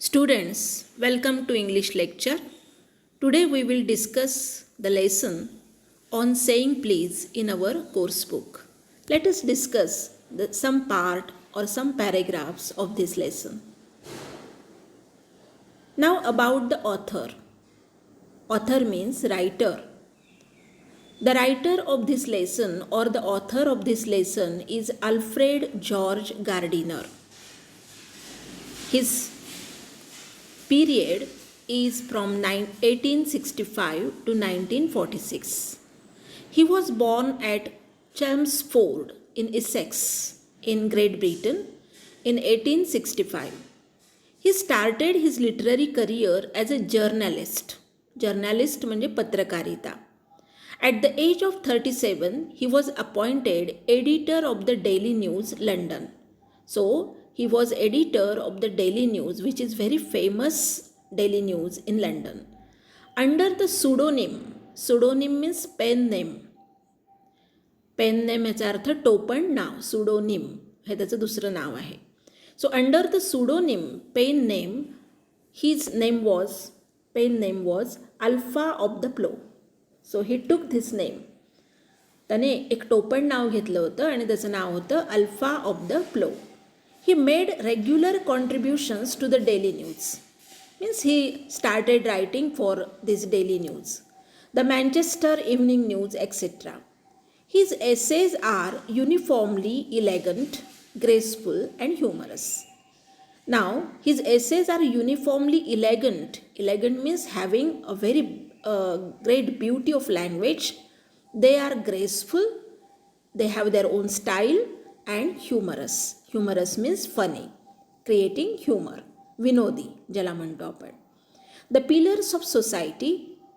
Students, welcome to English lecture. Today we will discuss the lesson on saying please in our course book. Let us discuss some part or some paragraphs of this lesson. Now about the author. Author means writer. The writer of this lesson or the author of this lesson is Alfred George Gardiner. His period is from 1865 to 1946. He was born at Chelmsford in Essex in Great Britain in 1865. He started his literary career as a journalist. Journalist म्हणजे पत्रकारिता. At the age of 37, he was appointed editor of the Daily News, London. So, he was editor of the Daily News, which is very famous Daily News in London. Under the pseudonym means pen name. Pen name याचा अर्थ टोपण नाव, pseudonym हे त्याचं दुसरं नाव आहे. So under the pseudonym pen name his pen name was Alpha of the Plough. So he took this name. त्याने एक टोपण नाव घेतलं होतं आणि त्याचं नाव होतं Alpha of the Plough. He made regular contributions to the Daily News. Means he started writing for this Daily News, the Manchester Evening News, etc. His essays are uniformly elegant, graceful, and humorous. Now, his essays are uniformly elegant. Elegant means having a very great beauty of language. They are graceful. They have their own style and humorous. Humorous means funny, creating humor. Vinodi, ज्याला म्हणतो आपण. The pillars of society,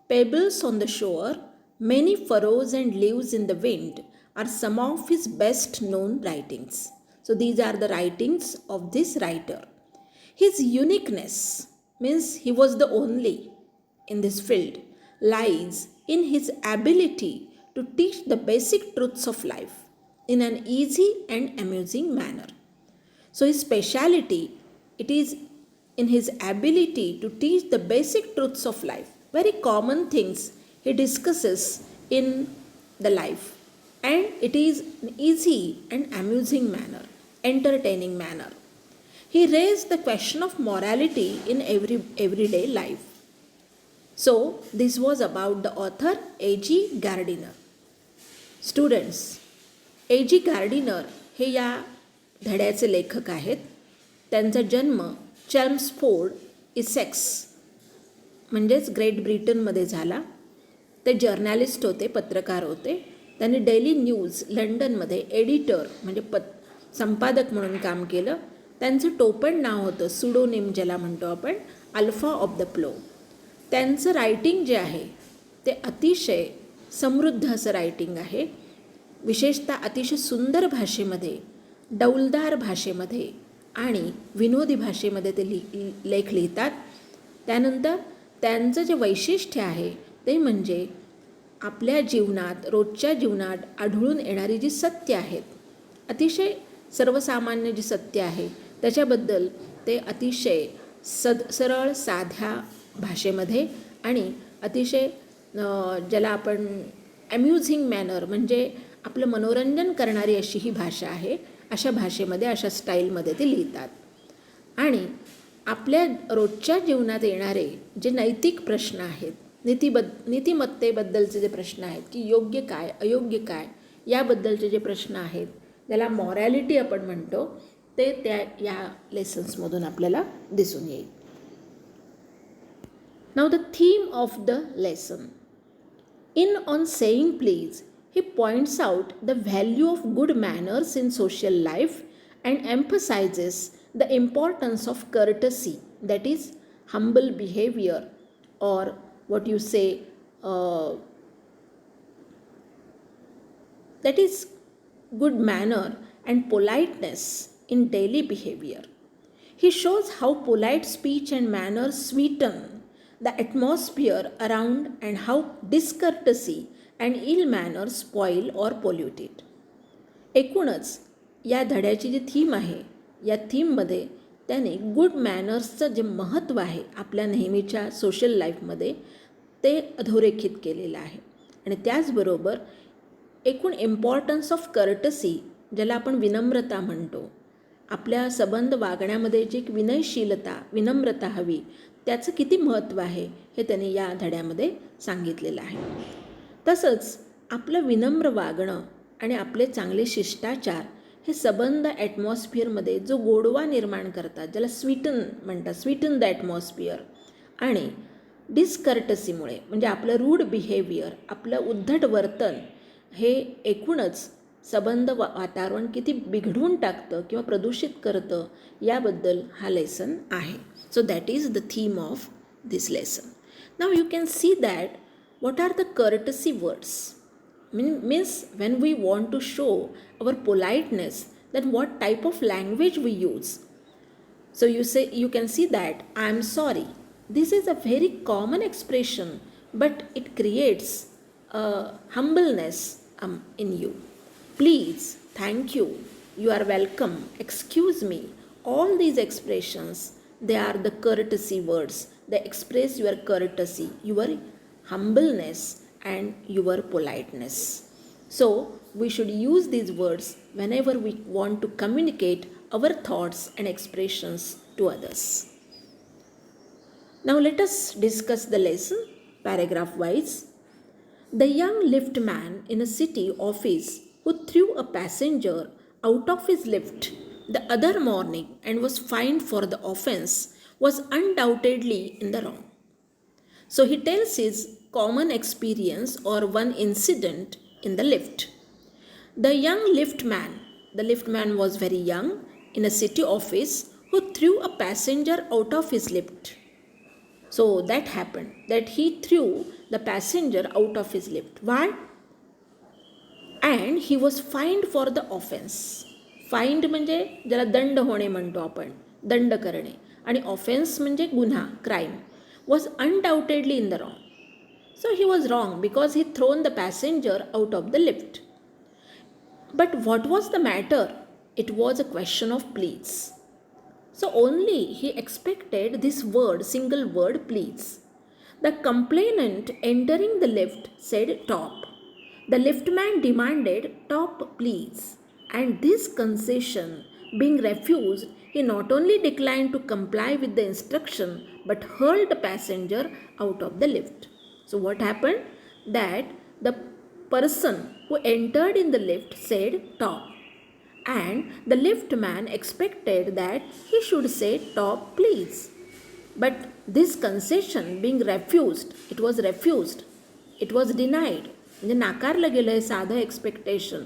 pebbles on the shore, many furrows and leaves in the wind are some of his best known writings. So these are the writings of this writer. His uniqueness means he was the only in this field lies in his ability to teach the basic truths of life in an easy and amusing manner. So his speciality, it is in his ability to teach the basic truths of life. Very common things he discusses in the life. And it is an easy and amusing manner, entertaining manner. He raised the question of morality in everyday life. So this was about the author A.G. Gardiner. Students, A.G. Gardiner हे या धड्याचे लेखक आहेत. त्यांचा जन्म चेल्मस्फोर्ड Essex म्हणजेच great ब्रिटनमध्ये झाला. ते जर्नलिस्ट होते, पत्रकार होते. त्यांनी डेली न्यूज लंडनमध्ये एडिटर म्हणजे संपादक म्हणून काम केलं. त्यांचं टोपण नाव होतं, सुडोनिम ज्याला म्हणतो आपण, अल्फा ऑफ द प्लो. त्यांचं रायटिंग जे आहे ते अतिशय समृद्ध असं रायटिंग आहे. विशेषतः अतिशय सुंदर भाषेमध्ये, डौलदार भाषेमध्ये आणि विनोदी भाषेमध्ये ते लेख लिहितात. त्यानंतर त्यांचं जे वैशिष्ट्य आहे ते म्हणजे आपल्या जीवनात, रोजच्या जीवनात आढळून येणारी जी सत्य आहेत, अतिशय सर्वसामान्य जी सत्य आहे त्याच्याबद्दल ते अतिशय सरळ साध्या भाषेमध्ये आणि अतिशय ज्याला आपण अम्युझिंग मॅनर म्हणजे आपलं मनोरंजन करणारी अशी ही भाषा आहे. अशा भाषेमध्ये, अशा स्टाईलमध्ये ते लिहितात. आणि आपल्या रोजच्या जीवनात येणारे जे नैतिक प्रश्न आहेत, नीतिमत्तेबद्दलचे जे प्रश्न आहेत की योग्य काय, अयोग्य काय, याबद्दलचे जे प्रश्न आहेत, ज्याला मॉरॅलिटी आपण म्हणतो, ते या लेसन्समधून आपल्याला दिसून येईल. Now the theme of the lesson. In On Saying Please, he points out the value of good manners in social life and emphasizes the importance of courtesy, that is, humble behavior, or what you say, that is, good manner and politeness in daily behavior. He shows how polite speech and manners sweeten the atmosphere around and how discourtesy and ill manners spoil or pollute it. एकूणच या धड्याची जी theme आहे, या थीममध्ये त्याने good मॅनर्सचं जे महत्त्व आहे आपल्या नेहमीच्या सोशल लाईफमध्ये ते अधोरेखित केलेलं आहे. आणि त्याचबरोबर एकूण इम्पॉर्टन्स ऑफ कर्टसी, ज्याला आपण विनम्रता म्हणतो, आपल्या संबंध वागण्यामध्ये जी एक विनयशीलता विनम्रता हवी त्याचं किती महत्त्व आहे हे त्यांनी या धड्यामध्ये सांगितलेलं आहे. तसंच आपलं विनम्र वागणं आणि आपले चांगले शिष्टाचार हे संबंध ॲटमॉस्फिअरमध्ये जो गोडवा निर्माण करतात, ज्याला स्वीटन म्हणतात, स्वीटन द ॲटमॉस्फिअर. आणि डिस्कर्टसीमुळे म्हणजे आपलं रूड बिहेवियर, आपलं उद्धट वर्तन हे एकूणच संबंध वातावरण किती बिघडवून टाकतं किंवा प्रदूषित करतं याबद्दल हा लेसन आहे. So that is the theme of this lesson. Now you can see that what are the courtesy words. Means when we want to show our politeness, then what type of language we use. So you can see that I am sorry. This is a very common expression, but it creates a humbleness in you. Please, thank you, you are welcome, excuse me. All these expressions, they are the courtesy words. They express your courtesy, your humbleness and your politeness. So we should use these words whenever we want to communicate our thoughts and expressions to others. Now let us discuss the lesson paragraph wise. The young liftman in a city office who threw a passenger out of his lift the other morning and was fined for the offense was undoubtedly in the wrong. So he tells his common experience or one incident in the lift. The young liftman was very young in a city office who threw a passenger out of his lift. So that happened that he threw the passenger out of his lift. Why? And he was fined for the offense. Fined म्हणजे ज्याला दंड होणे म्हणतो आपण, दंड करणे, आणि offence म्हणजे गुन्हा, crime. Was undoubtedly in the wrong. So he was wrong because he thrown the passenger out of the lift. But what was the matter? It was a question of please. So only he expected this word, single word, please. The complainant entering the lift said top. The liftman demanded top please. And this concession being refused, he not only declined to comply with the instruction but hurled the passenger out of the lift. So what happened? That the person who entered in the lift said top, and the liftman expected that he should say top please. But this concession being refused, it was denied. म्हणजे नाकारलं गेलं आहे साधं expectation.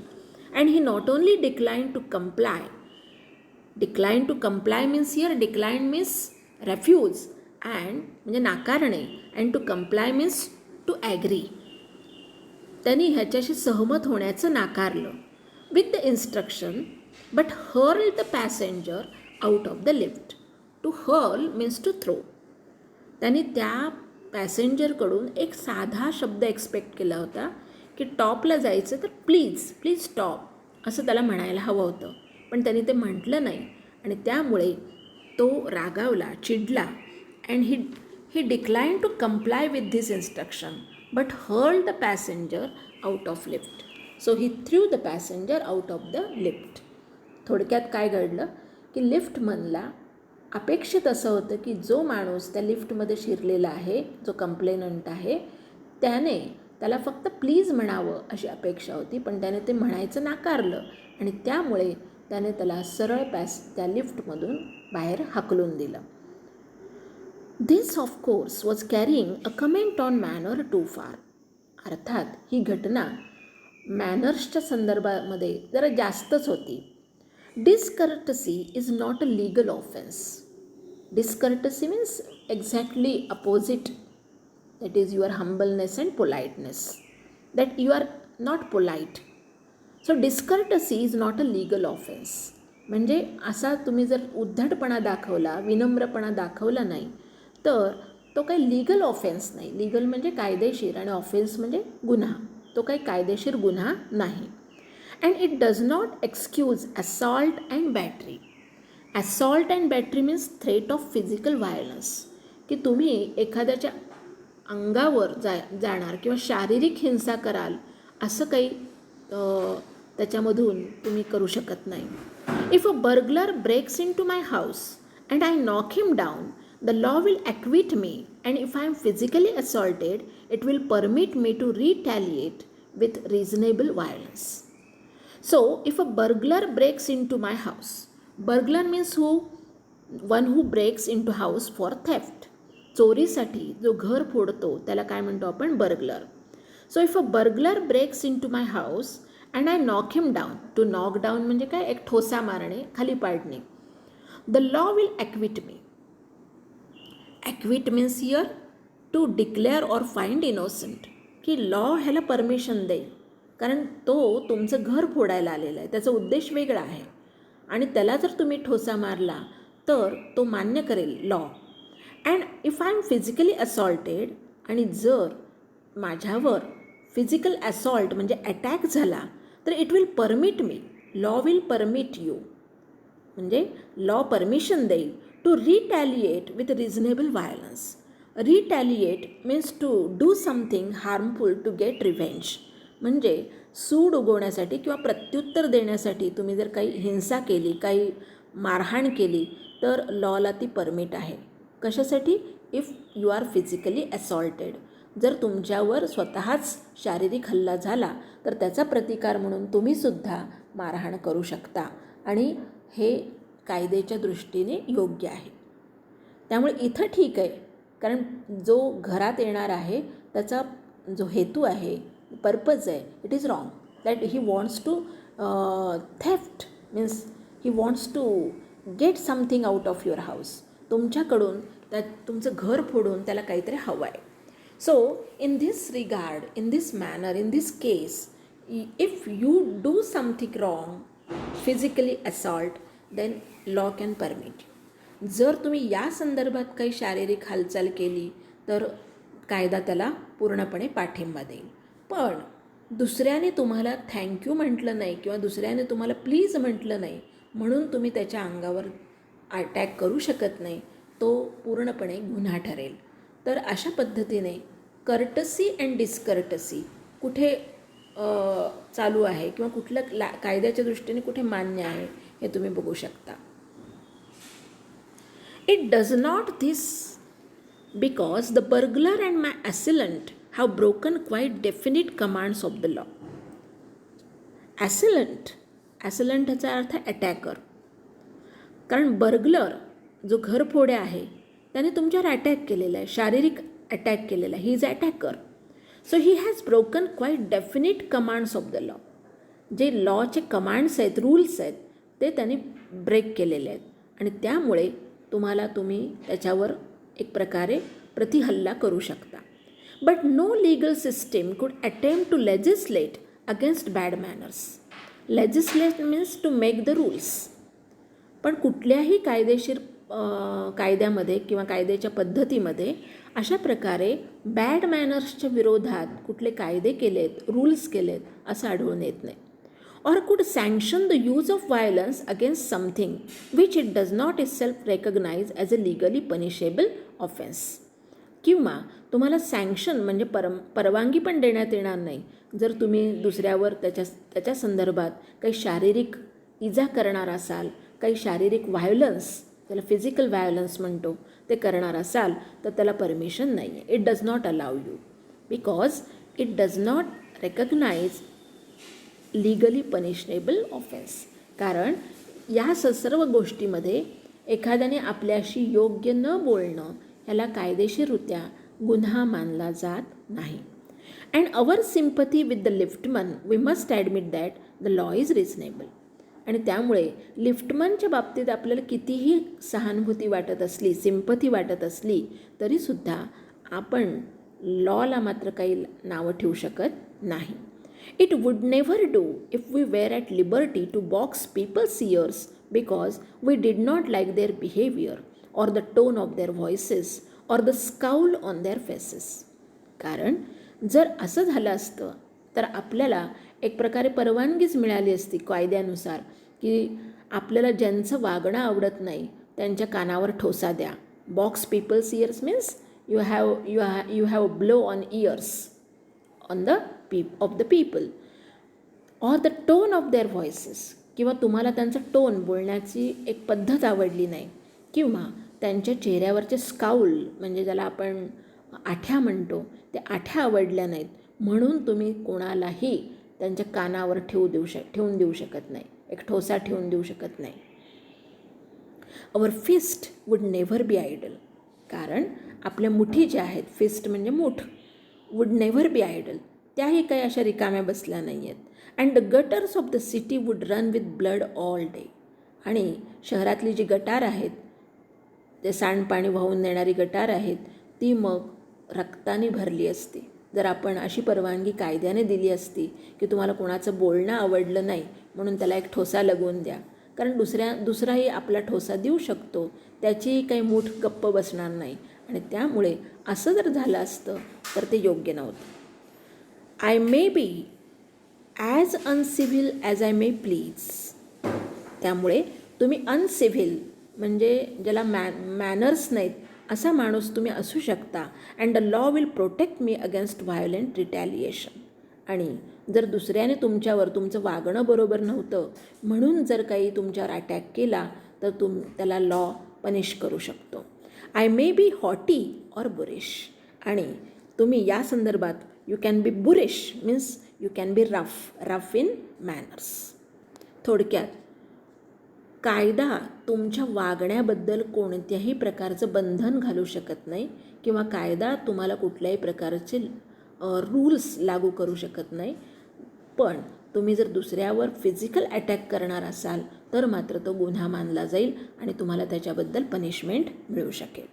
And he not only declined to comply. Decline to comply means here, decline means refuse, and म्हणजे नाकारणे, and to comply means to agree. त्यांनी ह्याच्याशी सहमत होण्याचं नाकारलं with the instruction, but hurled the passenger out of the lift. To hurl means to throw. त्यांनी त्या पॅसेंजरकडून एक साधा शब्द एक्सपेक्ट केला होता की टॉपला जायचं तर प्लीज स्टॉप असं त्याला म्हणायला हवं होतं, पण त्यांनी ते म्हटलं नाही आणि त्यामुळे तो रागावला, चिडला, and he decline to comply with this instruction but hurled the passenger out of lift. So he threw the passenger out of the lift. थोडक्यात काय घडलं की लिफ्टमनला अपेक्षित असं होतं की जो माणूस त्या लिफ्टमध्ये शिरलेला आहे, जो कंप्लेनंट आहे, त्याला फक्त प्लीज म्हणावं अशी अपेक्षा होती, पण त्याने ते म्हणायचं नाकारलं आणि त्यामुळे त्याने त्याला सरळ त्या लिफ्टमधून बाहेर हाकलून दिलं. This of course was carrying a comment on manner too far. अर्थात ही घटना मॅनर्सच्या संदर्भामध्ये जरा जास्तच होती. Discourtesy is not a legal offence. Discourtesy means exactly opposite. That is your humbleness and politeness, that you are not polite. So discourtesy is not a legal offense. म्हणजे असा तुम्ही जर उद्धटपणा दाखवला, विनम्रपणा दाखवला नाही तर तो काही लीगल ऑफेन्स नाही. लीगल म्हणजे कायदेशीर आणि ऑफेन्स म्हणजे गुन्हा. तो काही कायदेशीर गुन्हा नाही. And it does not excuse assault and battery. Assault and battery means threat of physical violence, की तुम्ही एखाद्याच्या अंगावर जाणार किंवा शारीरिक हिंसा कराल असं काही त्याच्यामधून तुम्ही करू शकत नाही. If a burglar breaks into my house and I knock him down, the law will acquit me, and if I am physically assaulted it will permit me to retaliate with reasonable violence. So, if a burglar breaks into my house, burglar means one who breaks into house for theft. चोरीसाठी जो घर फोडतो त्याला काय म्हणतो आपण? Burglar. So if a burglar breaks into my house and I knock him down, to knock down म्हणजे काय? एक ठोसा मारणे, खाली पाडणे. The law will acquit me. Acquit means here to declare or find innocent, की law ह्याला permission देईल, कारण तो तुमचं घर फोडायला आलेला आहे, त्याचा उद्देश वेगळा आहे आणि त्याला जर तुम्ही ठोसा मारला तर तो मान्य करेल law. And if I am physically assaulted, आणि जर माझ्यावर फिजिकल असॉल्ट म्हणजे अटॅक झाला तर it will permit me, law will permit you म्हणजे लॉ परमिशन देईल to retaliate with reasonable violence. Retaliate means to do something harmful to get revenge, म्हणजे सूड उगवण्यासाठी किंवा प्रत्युत्तर देण्यासाठी तुम्ही जर काही हिंसा केली, काही मारहाण केली तर लॉला ती परमिट आहे. कशासाठी? If you are physically assaulted. जर तुमच्यावर स्वतःच शारीरिक हल्ला झाला तर त्याचा प्रतिकार म्हणून तुम्हीसुद्धा मारहाण करू शकता आणि हे कायद्याच्या दृष्टीने योग्य आहे. त्यामुळे इथं ठीक आहे, कारण जो घरात येणार आहे त्याचा जो हेतू आहे, पर्पज आहे, it is wrong. That he wants to theft means he wants to get something out of your house. तुमच्याकडून तुमचं घर फोडून त्याला काहीतरी हवं आहे. So in this regard, in this manner, in this case, if you do something wrong, physically assault, then law can permit. जर तुम्ही या संदर्भात काही शारीरिक हालचाल केली तर कायदा त्याला पूर्णपणे पाठिंबा देईल. पण दुसऱ्याने तुम्हाला थँक्यू म्हटलं नाही किंवा दुसऱ्याने तुम्हाला प्लीज म्हटलं नाही म्हणून तुम्ही त्याच्या अंगावर अटॅक करू शकत नाही, तो पूर्णपणे गुन्हा ठरेल. तर अशा पद्धतीने कर्टसी अँड डिस्कर्टसी कुठे चालू आहे किंवा कुठलं कायद्याच्या दृष्टीने कुठे मान्य आहे हे तुम्ही बघू शकता. It does not this because the burglar and my assailant have broken quite definite commands of the law. assailant ह्याचा अर्थ अटॅकर. कारण बर्गलर जो घरफोडे आहे त्याने तुमच्यावर अटॅक केलेला आहे, शारीरिक अटॅक केलेला आहे. He is attacker. So he has broken quite definite commands of the law. जे लॉचे कमांड्स आहेत, रूल्स आहेत, ते त्यांनी ब्रेक केलेले आहेत आणि त्यामुळे तुम्ही त्याच्यावर एक प्रकारे प्रतिहल्ला करू शकता. But no legal system could attempt to legislate against bad manners. Legislate means to make the rules. पण कुठल्याही कायदेशीर कायद्यामध्ये किंवा कायद्याच्या पद्धतीमध्ये अशा प्रकारे बॅड मॅनर्सच्या विरोधात कुठले कायदे केलेत, रूल्स केलेत असं आढळून येत नाही. Or could sanction the use of violence against something which it does not itself recognize as a legally punishable offense. किंवा तुम्हाला सँक्शन म्हणजे परवानगी पण देण्यात येणार नाही जर तुम्ही दुसऱ्यावर त्याच्या संदर्भात काही शारीरिक इजा करणार असाल, काही शारीरिक व्हायोलन्स, त्याला फिजिकल व्हायोलन्स म्हणतो, ते करणार असाल तर त्याला परमिशन नाही आहे. It does not allow you because it does not recognise legally punishable offence. कारण या सर्व गोष्टीमध्ये एखाद्याने आपल्याशी योग्य न बोलणं ह्याला कायदेशीररित्या गुन्हा मानला जात नाही. And our sympathy with the liftman we must admit that the law is reasonable. आणि त्यामुळे लिफ्टमनच्या बाबतीत आपल्याला कितीही सहानुभूती वाटत असली, सिम्पथी वाटत असली तरीसुद्धा आपण लॉला मात्र काही नावं ठेवू शकत नाही. It would never do if we were at liberty to box people's ears because we did not like their behaviour or the tone of their voices or the scowl on their faces. कारण जर असं झालं असतं तर आपल्याला एक प्रकारे परवानगीच मिळाली असती कायद्यानुसार की आपल्याला ज्यांचं वागणं आवडत नाही त्यांच्या कानावर ठोसा द्या. Box people's ears means you have blow on ears on the of the people or the tone of their voices. किंवा तुम्हाला त्यांचं टोन बोलण्याची एक पद्धत आवडली नाही किंवा त्यांच्या चेहऱ्यावरचे स्काउल म्हणजे ज्याला आपण आठ्या म्हणतो ते आठ्या आवडल्या नाहीत म्हणून तुम्ही कोणालाही त्यांच्या कानावर ठेवून देऊ शकत नाही, एक ठोसा ठेवून देऊ शकत नाही. Our fist would never be idle. कारण आपल्या मुठी ज्या आहेत, फिस्ट म्हणजे मूठ, वुड नेव्हर बी आयडल, त्याही काही अशा रिकाम्या बसल्या नाही आहेत. And the gutters of the city would run with blood all day. आणि शहरातली जी गटार आहेत, ते सांडपाणी वाहून नेणारी गटार आहेत, ती मग रक्ताने भरली असती. जर आपण अशी परवानगी कायद्याने दिली असती की तुम्हाला कोणाचं बोलणं आवडलं नाही म्हणून त्याला एक ठोसा लगवून द्या, कारण दुसराही आपला ठोसा देऊ शकतो, त्याचीही काही मूठ गप्प बसणार नाही. आणि त्यामुळे असं जर झालं असतं तर ते योग्य नव्हतं. I may be as uncivil as I may please. त्यामुळे तुम्ही अनसिव्हिल म्हणजे ज्याला मॅनर्स नाहीत असा माणूस तुम्ही असू शकता. And the law will protect me against violent retaliation. आणि जर दुसऱ्याने तुमच्यावर तुमचं वागणं बरोबर नव्हतं म्हणून जर काही तुमच्यावर अटॅक केला तर त्याला लॉ पनिश करू शकतो. I may be haughty or boorish. आणि तुम्ही या संदर्भात you can be boorish means you can be rough in manners. थोडक्यात कायदा तुमच्या वागण्याबद्दल कोणत्याही प्रकारचं बंधन घालू शकत नाही किंवा कायदा तुम्हाला कुठल्याही प्रकारचे रूल्स लागू करू शकत नाही. पण तुम्ही जर दुसऱ्यावर फिजिकल अटॅक करणार असाल तर मात्र तो गुन्हा मानला जाईल आणि तुम्हाला त्याच्याबद्दल पनिशमेंट मिळू शकेल.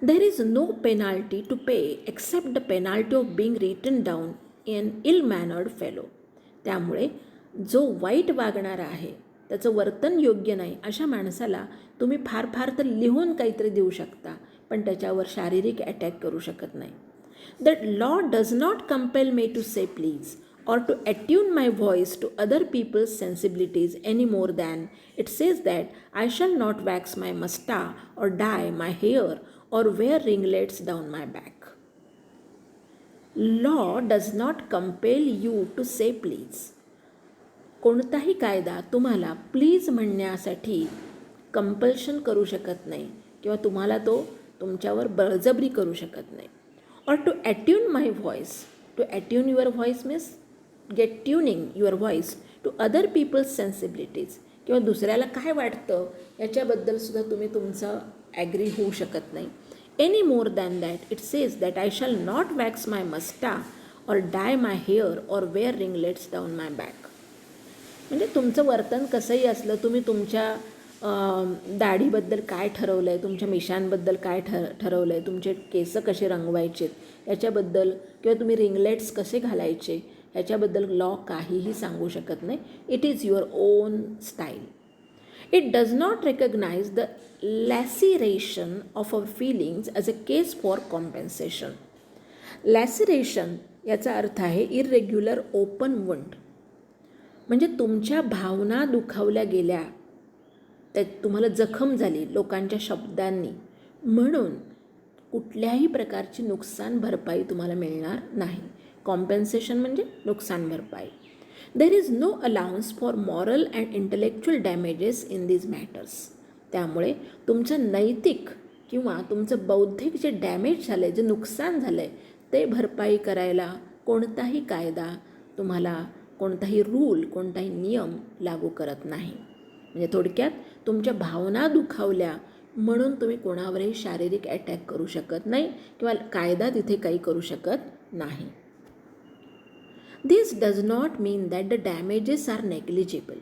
There is no penalty to pay except the penalty of being written down in ill mannered fellow. त्यामुळे जो वाईट वागणारा आहे, त्याचं वर्तन योग्य नाही अशा माणसाला तुम्ही फार तर लिहून काहीतरी देऊ शकता पण त्याच्यावर शारीरिक अटॅक करू शकत नाही. The law does not compel me to say please or to attune my voice to other people's sensibilities any more than it says that I shall not wax my mustache or dye my hair or wear ringlets down my back. Law does not compel you to say please. कोणताही कायदा तुम्हाला please म्हणण्यासाठी compulsion करू शकत नाही किंवा तुम्हाला तो तुमच्यावर बळजबरी करू शकत नाही. Or to attune my voice. To attune your voice means get tuning your voice to other people's sensibilities. किंवा दुसऱ्याला काय वाटतं याच्याबद्दल सुद्धा तुम्ही तुमचं ॲग्री होऊ शकत नाही. Any more than that it says that I shall not wax my mustache or dye my hair or wear ringlets down my back. म्हणजे तुमचं वर्तन कसंही असलं, तुम्ही तुमच्या दाढीबद्दल काय ठरवलं आहे, तुमच्या मिशांबद्दल काय ठरवलं आहे, तुमचे केस कसे रंगवायचेत याच्याबद्दल किंवा तुम्ही रिंगलेट्स कसे घालायचे ह्याच्याबद्दल लॉ काहीही सांगू शकत नाही. It is your own style. It does not recognise the laceration of our feelings as a case for compensation. Laceration याचा अर्थ आहे इरेग्युलर ओपन वुंड. म्हणजे तुमच्या भावना दुखावल्या गेल्या, त्यात तुम्हाला जखम झाली लोकांच्या शब्दांनी, म्हणून कुठल्याही प्रकारची नुकसान भरपाई तुम्हाला मिळणार नाही. कॉम्पेन्सेशन म्हणजे नुकसान भरपाई. There is no allowance for moral and intellectual damages in these matters. त्यामुळे तुमचं नैतिक किंवा तुमचं बौद्धिक जे डॅमेज झालं आहे, जे नुकसान झालं आहे ते भरपाई करायला कोणताही कायदा तुम्हाला, कोणताही रूल, कोणताही नियम लागू करत नाही. म्हणजे थोडक्यात तुमच्या भावना दुखावल्या म्हणून तुम्ही कोणावरही शारीरिक अटॅक करू शकत नाही किंवा कायदा तिथे काही करू शकत नाही. This does not mean that the damages are negligible.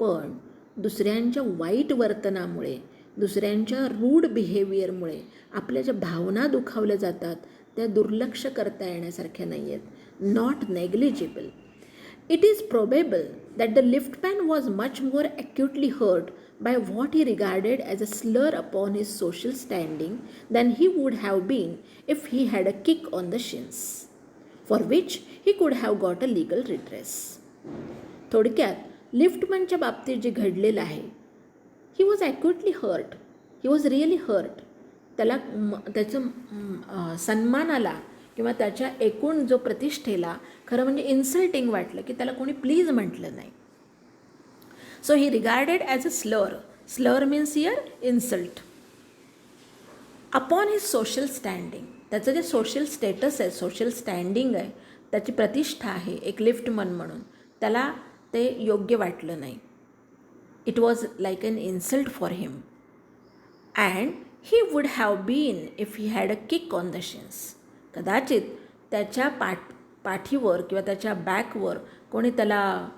पण दुसऱ्यांच्या वाईट वर्तनामुळे, दुसऱ्यांच्या रूड बिहेवियरमुळे आपल्या ज्या भावना दुखावल्या जातात त्या दुर्लक्ष करता येण्यासारख्या नाही आहेत. Not negligible. It is probable that the liftman was much more acutely hurt by what he regarded as a slur upon his social standing than he would have been if he had a kick on the shins, for which he could have got a legal redress. थोडक्यात लिफ्टमॅनच्या बाबतीत जे घडलेलं आहे, he was actually hurt, he was really hurt. त्याला त्याचं सन्मानाला किंवा त्याच्या एकूण जो प्रतिष्ठेला खरं म्हणजे इन्सल्टिंग वाटलं की त्याला कोणी प्लीज म्हटलं नाही. So he regarded as a slur. Slur means here insult. Upon his social standing, त्याचं जे सोशल स्टेटस आहे, सोशल स्टँडिंग आहे, त्याची प्रतिष्ठा आहे एक लिफ्टमन म्हणून, त्याला ते योग्य वाटलं नाही. It was like an insult for him. And he would have been if he had a kick on the shins. कदाचित त्याच्या पाठीवर किंवा त्याच्या बॅकवर कोणी त्याला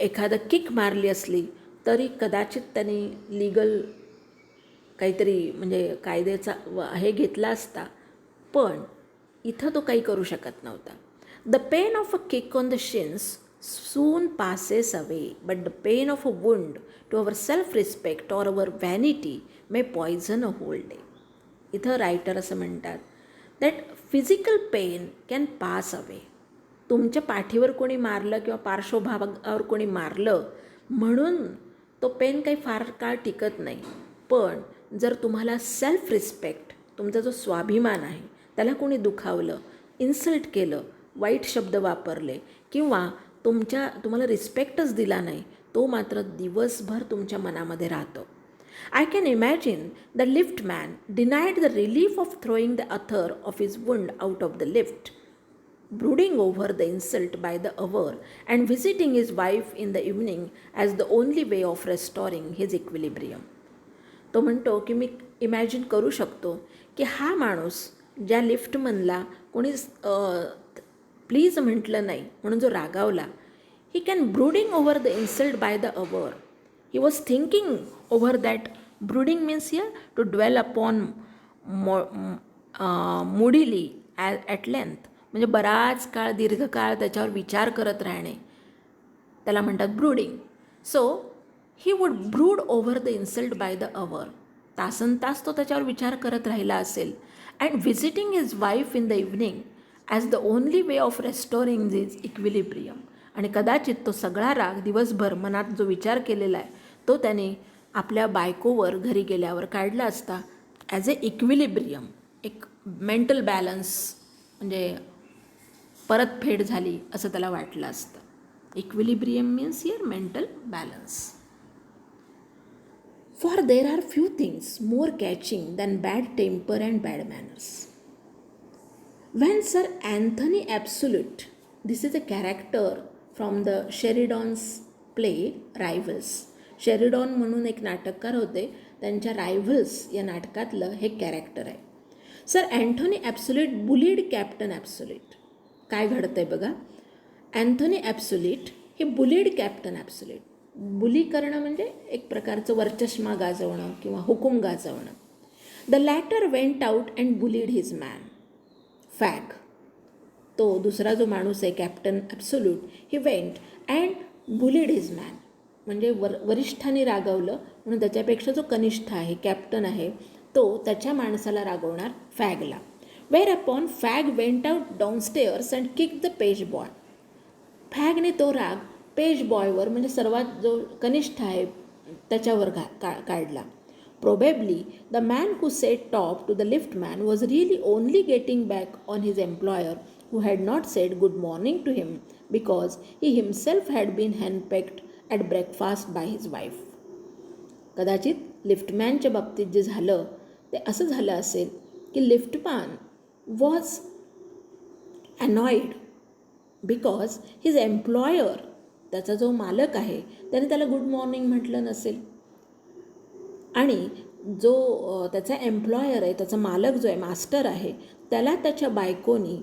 एखादं किक मारली असली तरी कदाचित त्यांनी लीगल काहीतरी म्हणजे कायद्याचा हे घेतला असता, पण इथं तो काही करू शकत नव्हता. The pain of a kick on the shins soon passes away, but the pain of a wound to our self respect or our vanity may poison a whole day. इथं रायटर असं म्हणतात that physical pain can pass away. तुमच्या पाठीवर कोणी मारलं किंवा पार्श्वभागावर कोणी मारलं म्हणून तो पेन काही फार काळ टिकत नाही, पण जर तुम्हाला सेल्फ रिस्पेक्ट, तुमचा जो स्वाभिमान आहे त्याला कोणी दुखावलं, इन्सल्ट केलं, वाईट शब्द वापरले किंवा तुम्हाला रिस्पेक्टच दिला नाही, तो मात्र दिवसभर तुमच्या मनामध्ये राहतो. I can imagine the liftman denied the relief of throwing the author of his wound out of the lift, brooding over the insult by the hour and visiting his wife in the evening as the only way of restoring his equilibrium. तो म्हणतो की मी imagine करू शकतो की हा माणूस ज्या लिफ्टमनला कोणी प्लीज म्हटलं नाही म्हणून जो रागावला, he can brooding over the insult by the our. He was thinking over that. Brooding means here to dwell upon moodily at length. म्हणजे बराच काळ, दीर्घकाळ त्याच्यावर विचार करत राहणे, त्याला म्हणतात brooding. So he would brood over the insult by the our. तासनतास तो त्याच्यावर विचार करत राहिला असेल. And visiting his wife in the evening as the only way of restoring this equilibrium. आणि कदाचित तो सगळा राग दिवसभर मनात जो विचार केलेला आहे तो त्याने आपल्या बायकोवर घरी गेल्यावर काढला असता ॲज ए इक्विलिब्रियम, एक मेंटल बॅलन्स म्हणजे परतफेड झाली असं त्याला वाटलं असतं. Equilibrium means here mental balance. For there are few things more catching than bad temper and bad manners. When Sir Anthony Absolute, this is a character from the Sheridan's play Rivals. Sheridan म्हणून एक नाटककार होते, त्यांच्या rivals या नाटकातलं हे character आहे. Sir Anthony Absolute bullied Captain Absolute. काय घडतं आहे बघा. अँथोनी ॲब्सोल्यूट हे बुलीड कॅप्टन ॲब्सोल्यूट. बुली करणं म्हणजे एक प्रकारचं वरचष्मा गाजवणं किंवा हुकूम गाजवणं. The latter went out and bullied his man fag. तो दुसरा जो माणूस आहे Captain Absolute, he went and bullied his man म्हणजे वरिष्ठांनी रागवलं म्हणून त्याच्यापेक्षा जो कनिष्ठ आहे, कॅप्टन आहे, तो त्याच्या माणसाला रागवणार फॅगला. Whereupon fag went out downstairs and kick the page boy. फॅगने तो राग पेज बॉयवर म्हणजे सर्वात जो कनिष्ठ आहे त्याच्यावर काढला. Probably the man who said top to the liftman was really only getting back on his employer who had not said good morning to him because he himself had been henpecked at breakfast by his wife. कदाचित लिफ्टमॅनच्या बाबतीत जे झालं ते असं झालं असेल की liftman was annoyed because his employer, त्याचा जो मालक आहे त्याने त्याला गुड मॉर्निंग म्हटलं नसेल आणि जो त्याचा एम्प्लॉयर आहे, त्याचा मालक जो आहे, मास्टर आहे, त्याला त्याच्या बायकोनी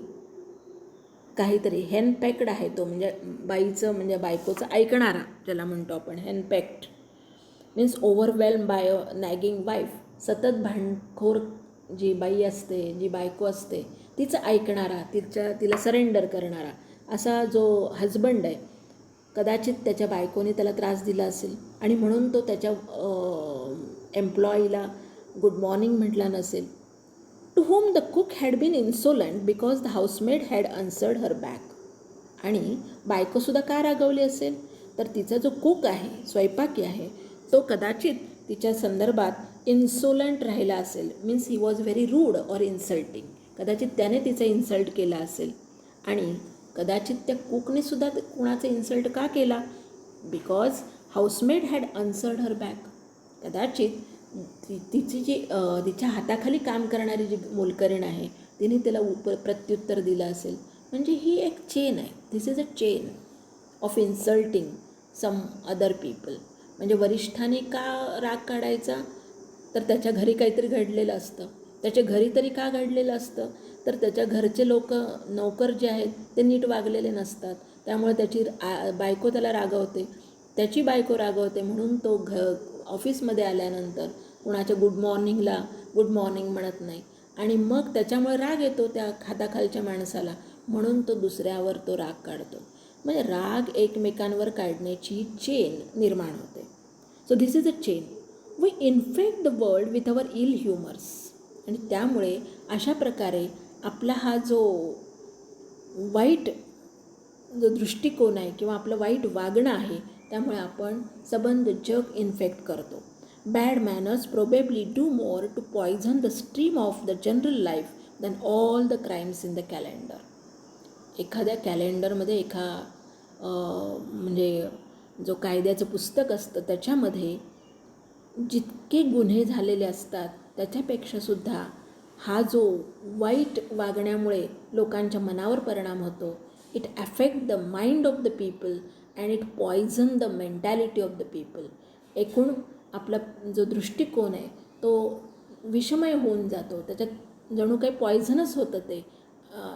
काहीतरी हेनपॅक्ड आहे तो म्हणजे बाईचं म्हणजे बायकोचं ऐकणारा ज्याला म्हणतो आपण. हेनपॅक्ड मीन्स ओव्हरवेल्म बाय अ नॅगिंग वाईफ. सतत भांडखोर जी बाई असते, जी बायको असते, तिचं ऐकणारा, तिला सरेंडर करणारा असा जो हजबंड आहे, कदाचित त्याच्या बायकोने त्याला त्रास दिला असेल आणि म्हणून तो त्याच्या एम्प्लॉईला गुड मॉर्निंग म्हटला नसेल. To whom the cook had been insolent because the housemaid had answered her back. आणि बायकोसुद्धा का रागवली असेल तर तिचा जो कुक आहे, स्वयंपाकी आहे, तो कदाचित तिच्या संदर्भात इन्सोलंट राहिला असेल. Means he was very rude or insulting. कदाचित त्याने तिचा इन्सल्ट केला असेल. आणि कदाचित त्या कुकने सुद्धा कुणाचा इन्सल्ट का केला? Because housemaid had answered her back. कदाचित तिची जी तिच्या हाताखाली काम करणारी जी मोलकरीण आहे, तिने तिला प्रत्युत्तर दिलं असेल. म्हणजे ही एक चेन आहे. This is a chain of insulting some other people. म्हणजे वरिष्ठाने का राग काढायचा? तर त्याच्या घरी काहीतरी घडलेलं असतं. त्याच्या घरी तरी का घडलेलं असतं? तर त्याच्या घरचे नौकर जे आहेत ते नीट वागलेले नसतात. त्यामुळे त्याची बायको त्याला रागवते, त्याची बायको रागवते. म्हणून तो ऑफिसमध्ये आल्यानंतर कुणाच्या गुड मॉर्निंगला गुड मॉर्निंग म्हणत नाही. आणि मग त्याच्यामुळे राग येतो त्या हाताखालच्या माणसाला. म्हणून तो दुसऱ्यावर तो राग काढतो. म्हणजे राग एकमेकांवर काढण्याची चेन निर्माण होते. So this is a chain. We infect the world with our ill humours. आणि त्यामुळे अशा प्रकारे आपला हा जो वाईट जो दृष्टिकोन आहे किंवा आपलं वाईट वागणं आहे, त्यामुळे आपण सबंध जग इन्फेक्ट करतो. Bad manners probably do more to poison the stream of the general life than all the crimes in the calendar. एखाद्या कॅलेंडरमध्ये म्हणजे जो कायद्याचं पुस्तक असतं त्याच्यामध्ये जितके गुन्हे झालेले असतात त्याच्यापेक्षासुद्धा हा जो वाईट वागण्यामुळे लोकांच्या मनावर परिणाम होतो, it affect the mind of the people and it poison the mentality of the people. एकूण आपला जो दृष्टिकोन आहे तो विषमय होऊन जातो. त्याच्यात जणू काही पॉयझनच होतं, ते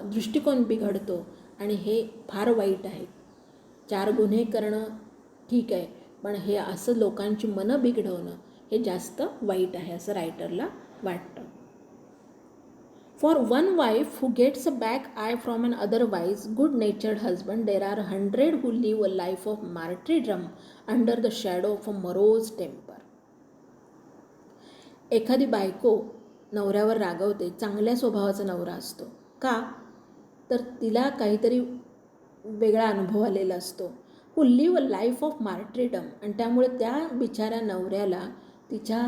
दृष्टिकोन बिघडतो. आणि हे फार वाईट आहे. 4 गुन्हे करणं ठीक आहे, पण हे असं लोकांची मनं बिघडवणं हे जास्त वाईट आहे असं रायटरला वाटतं. For one wife who gets a black eye from an otherwise good natured husband there are 100 who live a life of martyrdom under the shadow of a morose temper. एखादी बायको नवऱ्यावर रागवते, चांगल्या स्वभावाचा नवरा असतो. का? तर तिला काहीतरी वेगळा अनुभव आलेला असतो. Who live a life of martyrdom. आणि त्यामुळे त्या बिचाऱ्या नवऱ्याला तिच्या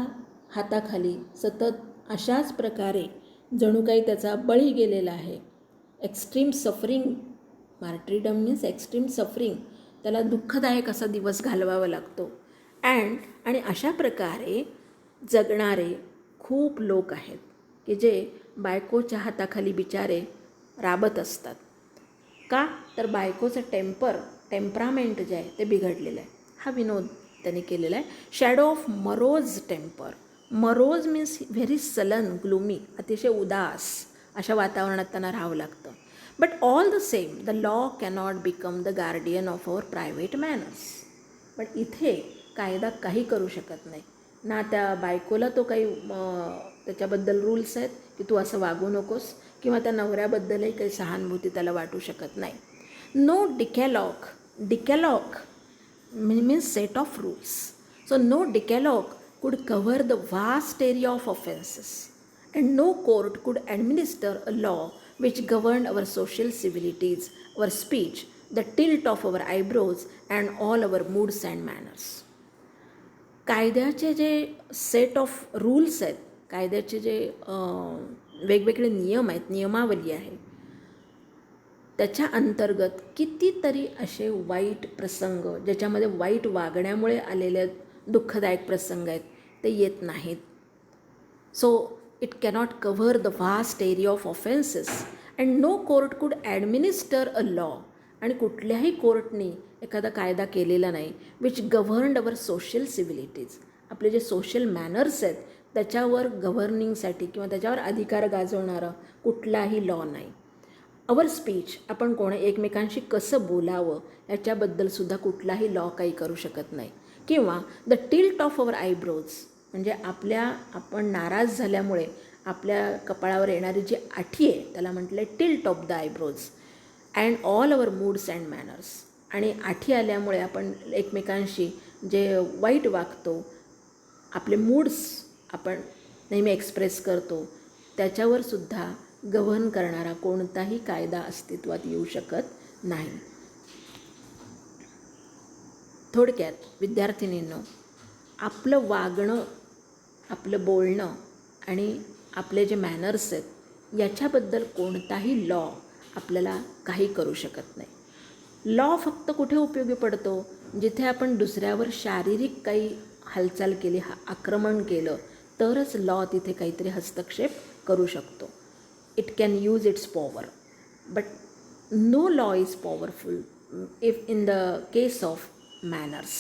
हाताखाली सतत अशाच प्रकारे जणू काही त्याचा बळी गेलेला आहे. Extreme suffering, martyrdom means extreme suffering. त्याला दुःखदायक असा दिवस घालवावा लागतो. आणि अशा प्रकारे जगणारे खूप लोक आहेत की जे बायकोच्या हाताखाली बिचारे राबत असतात. का? तर बायकोचं टेम्परामेंट जे आहे ते बिघडलेलं आहे. हा विनोद त्याने केलेला आहे. Shadow of morose temper. Morose means very sullen, gloomy, अतिशय उदास अशा वातावरणात त्यांना राहावं लागतं. But all the same the law cannot become the guardian of our private manners. पण इथे कायदा काही करू शकत नाही. ना त्या बायकोला तो काही त्याच्याबद्दल रूल्स आहेत की तू असं वागू नकोस, किंवा त्या नवऱ्याबद्दलही काही सहानुभूती त्याला वाटू शकत नाही. No decalogue means set of rules. So no decalogue could cover the vast area of offences, and no court could administer a law which governed our social civilities, our speech, the tilt of our eyebrows, and all our moods and manners. कायद्याचे जे set of rules आहेत, कायद्याचे जे वेगवेगळे नियम आहेत, नियमावली आहे, त्याच्या अंतर्गत कितीतरी असे वाईट प्रसंग ज्याच्यामध्ये वाईट वागण्यामुळे आलेले दुःखदायक प्रसंग आहेत ते येत नाहीत. So it cannot cover the vast area of offences and no court could administer a law. आणि कुठल्याही कोर्टने एखादा कायदा केलेला नाही which governed our social civilities. आपले जे सोशल मॅनर्स आहेत त्याच्यावर गव्हर्निंगसाठी किंवा त्याच्यावर अधिकार गाजवणारा कुठलाही लॉ नाही. अवर स्पीच, आपण एकमेकांशी कसं बोलावं याच्याबद्दलसुद्धा कुठलाही लॉ काही करू शकत नाही. किंवा the tilt of our eyebrows, म्हणजे आपण नाराज झाल्यामुळे आपल्या कपाळावर येणारी जी आठी आहे त्याला म्हटलं आहे tilt of the eyebrows. And all our moods and manners. आणि आठी आल्यामुळे आपण एकमेकांशी जे वाईट वागतो, आपले मूड्स आपण नेहमी एक्सप्रेस करतो, त्याच्यावरसुद्धा गव्हर्न करणारा कोणताही कायदा अस्तित्वात येऊ शकत नाही. थोडक्यात विद्यार्थिनींनो, आपलं वागणं, आपलं बोलणं आणि आपले जे मॅनर्स आहेत याच्याबद्दल कोणताही लॉ आपल्याला काही करू शकत नाही. लॉ फक्त कुठे उपयोगी पडतो, जिथे आपण दुसऱ्यावर शारीरिक काही हालचाल केली, आक्रमण केलं तरच लॉ तिथे काहीतरी हस्तक्षेप करू शकतो. It can use its power, but no law is powerful if in the case of manners.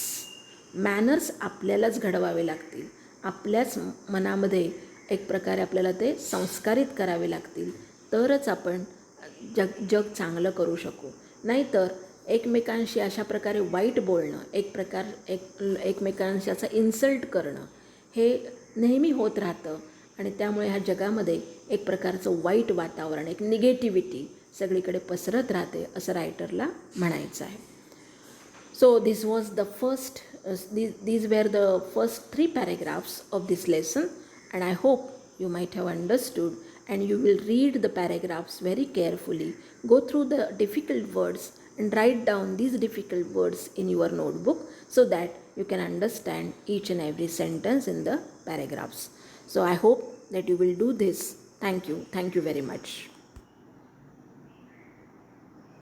Manners आपल्यालाच घडवावे लागतील, आपल्याच मनामध्ये एक प्रकारे आपल्याला ते संस्कारित करावे लागतील, तरच आपण जग चांगलं करू शकू. नाहीतर एकमेकांशी अशा प्रकारे वाईट बोलणं, एकमेकांशी इन्सल्ट करणं हे नेहमी होत राहतं आणि त्यामुळे ह्या जगामध्ये एक प्रकारचं वाईट वातावरण, एक निगेटिव्हिटी सगळीकडे पसरत राहते असं रायटरला म्हणायचं आहे. So this was the first, these were the first 3 paragraphs of this lesson, and I hope you might have understood, and you will read the paragraphs very carefully, go through the difficult words and write down these difficult words in your notebook so that you can understand each and every sentence in the paragraphs. So I hope that you will do this. Thank you very much.